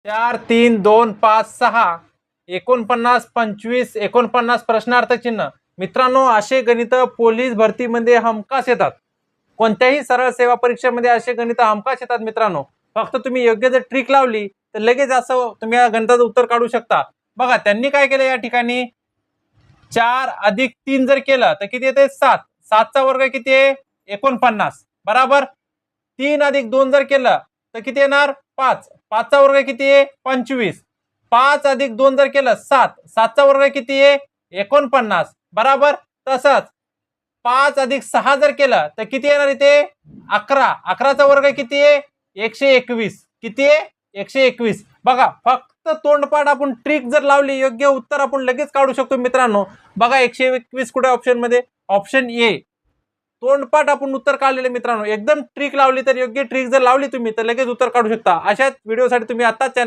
4 3 2 5 6 49 25 49 प्रश्नार्थ चिन्ह। मित्रांनो, असे गणित पोलीस भरतीमध्ये हमखास येतात। कोणत्याही सरळ सेवा परीक्षेमध्ये असे गणित हमखास येतात मित्रांनो। फक्त तुम्ही योग्य जर ट्रिक लावली तर लगेच असं तुम्ही या गणिताचं उत्तर काढू शकता। बघा त्यांनी काय केलं या ठिकाणी, 4 अधिक 3 जर केलं तर किती येते 7। 7 चा वर्ग किती आहे 49 बराबर। 3 अधिक 2 जर केलं तर किती येणार 5। 5 चा वर्ग किती आहे 25। 5 अधिक 2 जर केलं 7। 7 चा वर्ग किती आहे 49 बराबर। तसंच 5 अधिक 6 जर केलं तर किती येणार इथे 11। 11 चा वर्ग किती आहे 121। किती आहे 121। बघा फक्त तोंडपाठ आपण ट्रिक जर लावली योग्य उत्तर आपण लगेच काढू शकतो मित्रांनो। बघा 121 कुठे ऑप्शन मध्ये, ऑप्शन ए। तोंडपाठ आपण उत्तर काढलेले मित्रांनो, एकदम ट्रिक लावली तर योग्य ट्रिक जर लावली तुम्ही तर लगेच उत्तर काढू शकता। अशाच व्हिडिओसाठी तुम्ही आता